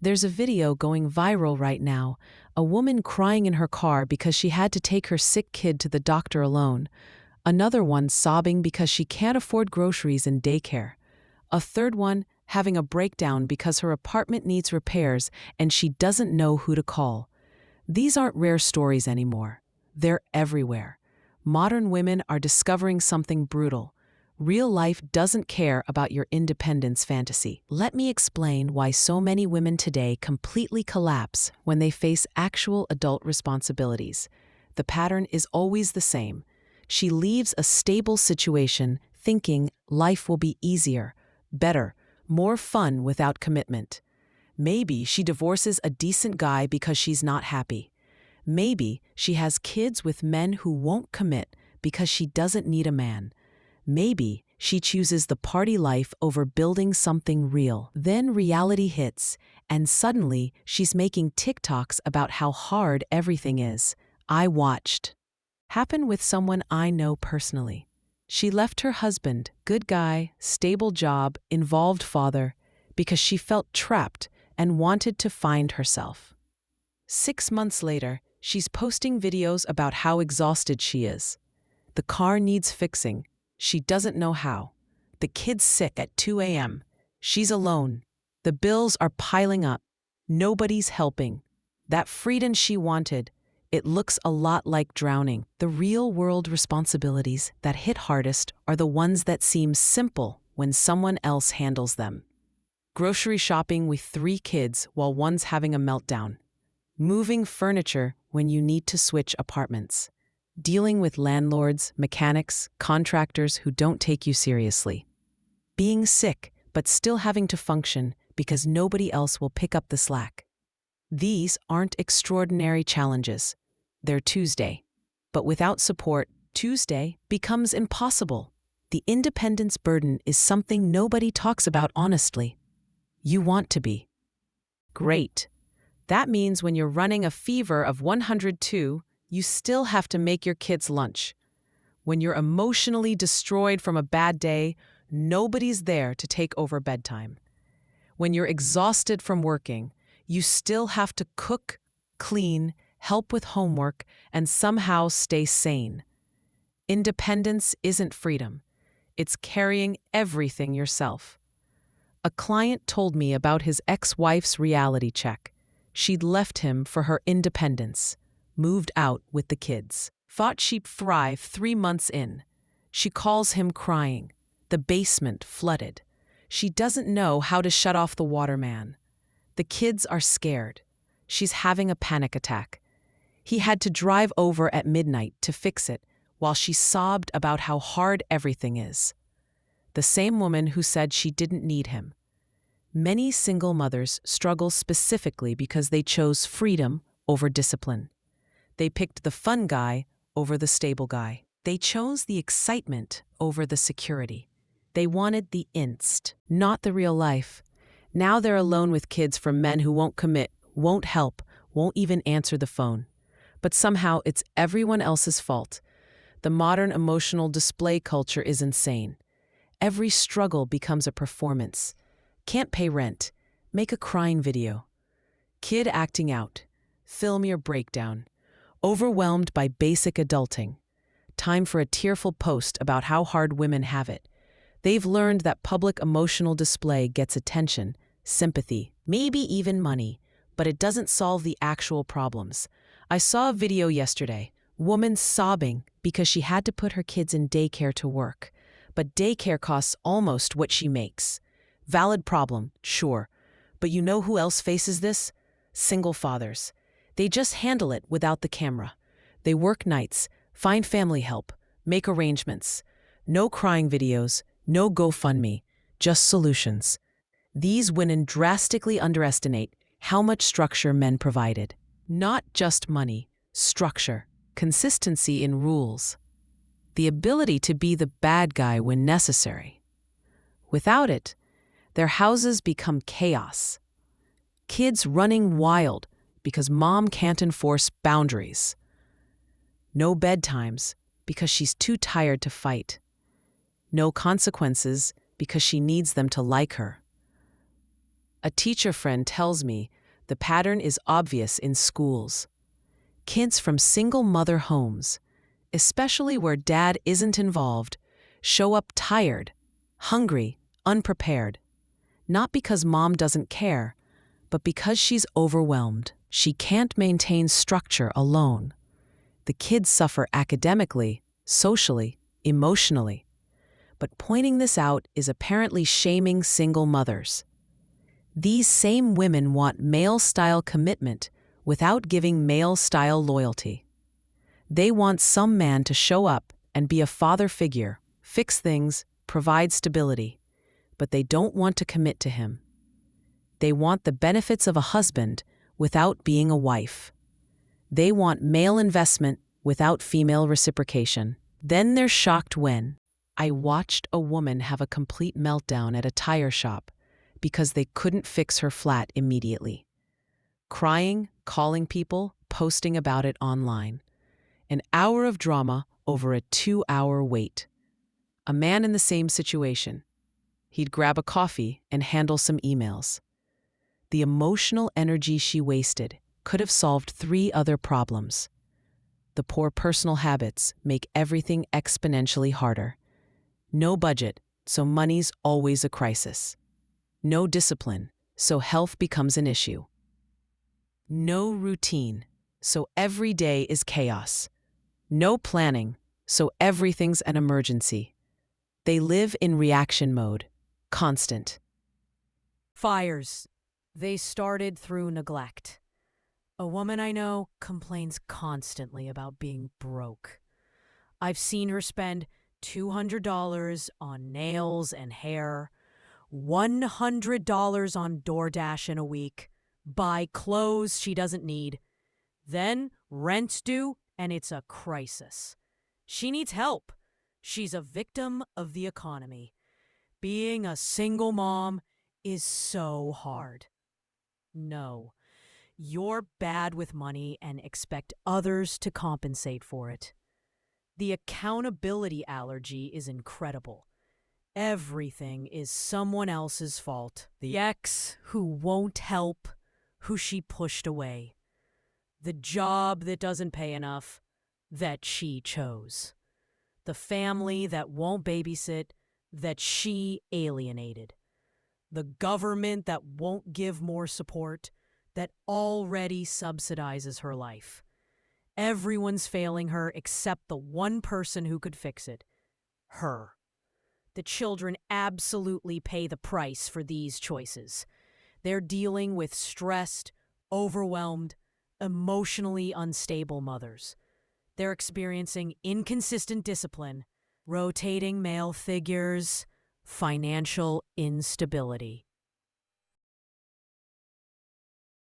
There's a video going viral right now, a woman crying in her car because she had to take her sick kid to the doctor alone, another one sobbing because she can't afford groceries and daycare, a third one having a breakdown because her apartment needs repairs and she doesn't know who to call. These aren't rare stories anymore. They're everywhere. Modern women are discovering something brutal. Real life doesn't care about your independence fantasy. Let me explain why so many women today completely collapse when they face actual adult responsibilities. The pattern is always the same. She leaves a stable situation thinking life will be easier, better, more fun without commitment. Maybe she divorces a decent guy because she's not happy. Maybe she has kids with men who won't commit because she doesn't need a man. Maybe she chooses the party life over building something real. Then reality hits, and suddenly she's making TikToks about how hard everything is. I watched. Happen with someone I know personally. She left her husband, good guy, stable job, involved father, because she felt trapped and wanted to find herself. 6 months later, she's posting videos about how exhausted she is. The car needs fixing. She doesn't know how. The kid's sick at 2 a.m. She's alone. The bills are piling up. Nobody's helping. That freedom she wanted, it looks a lot like drowning. The real-world responsibilities that hit hardest are the ones that seem simple when someone else handles them. Grocery shopping with 3 kids while one's having a meltdown. Moving furniture when you need to switch apartments. Dealing with landlords, mechanics, contractors who don't take you seriously. Being sick, but still having to function because nobody else will pick up the slack. These aren't extraordinary challenges. They're Tuesday. But without support, Tuesday becomes impossible. The independence burden is something nobody talks about honestly. You want to be. Great. That means when you're running a fever of 102, you still have to make your kids lunch. When you're emotionally destroyed from a bad day, nobody's there to take over bedtime. When you're exhausted from working, you still have to cook, clean, help with homework, and somehow stay sane. Independence isn't freedom. It's carrying everything yourself. A client told me about his ex-wife's reality check. She'd left him for her independence. Moved out with the kids. Thought she'd thrive 3 months in. She calls him crying. The basement flooded. She doesn't know how to shut off the water man. The kids are scared. She's having a panic attack. He had to drive over at midnight to fix it while she sobbed about how hard everything is. The same woman who said she didn't need him. Many single mothers struggle specifically because they chose freedom over discipline. They picked the fun guy over the stable guy. They chose the excitement over the security. They wanted the inst, not the real life. Now they're alone with kids from men who won't commit, won't help, won't even answer the phone. But somehow it's everyone else's fault. The modern emotional display culture is insane. Every struggle becomes a performance. Can't pay rent. Make a crying video. Kid acting out. Film your breakdown. Overwhelmed by basic adulting. Time for a tearful post about how hard women have it. They've learned that public emotional display gets attention, sympathy, maybe even money, but it doesn't solve the actual problems. I saw a video yesterday, woman sobbing because she had to put her kids in daycare to work. But daycare costs almost what she makes. Valid problem, sure. But you know who else faces this? Single fathers. They just handle it without the camera. They work nights, find family help, make arrangements. No crying videos, no GoFundMe, just solutions. These women drastically underestimate how much structure men provided. Not just money, structure, consistency in rules. The ability to be the bad guy when necessary. Without it, their houses become chaos. Kids running wild because mom can't enforce boundaries. No bedtimes because she's too tired to fight. No consequences because she needs them to like her. A teacher friend tells me the pattern is obvious in schools. Kids from single mother homes, especially where dad isn't involved, show up tired, hungry, unprepared. Not because mom doesn't care, but because she's overwhelmed. She can't maintain structure alone. The kids suffer academically, socially, emotionally. But pointing this out is apparently shaming single mothers. These same women want male-style commitment without giving male-style loyalty. They want some man to show up and be a father figure, fix things, provide stability, but they don't want to commit to him. They want the benefits of a husband without being a wife. They want male investment without female reciprocation. Then they're shocked when I watched a woman have a complete meltdown at a tire shop because they couldn't fix her flat immediately. Crying, calling people, posting about it online. An hour of drama over a 2-hour wait. A man in the same situation. He'd grab a coffee and handle some emails. The emotional energy she wasted could have solved 3 other problems. The poor personal habits make everything exponentially harder. No budget, so money's always a crisis. No discipline, so health becomes an issue. No routine, so every day is chaos. No planning, so everything's an emergency. They live in reaction mode, constant. Fires. They started through neglect. A woman I know complains constantly about being broke. I've seen her spend $200 on nails and hair, $100 on DoorDash in a week, buy clothes she doesn't need. Then rent's due and it's a crisis. She needs help. She's a victim of the economy. Being a single mom is so hard. No, you're bad with money and expect others to compensate for it. The accountability allergy is incredible. Everything is someone else's fault. The ex who won't help, who she pushed away. The job that doesn't pay enough, that she chose. The family that won't babysit, that she alienated. The government that won't give more support, that already subsidizes her life. Everyone's failing her except the one person who could fix it. Her. The children absolutely pay the price for these choices. They're dealing with stressed, overwhelmed, emotionally unstable mothers. They're experiencing inconsistent discipline, rotating male figures, financial instability.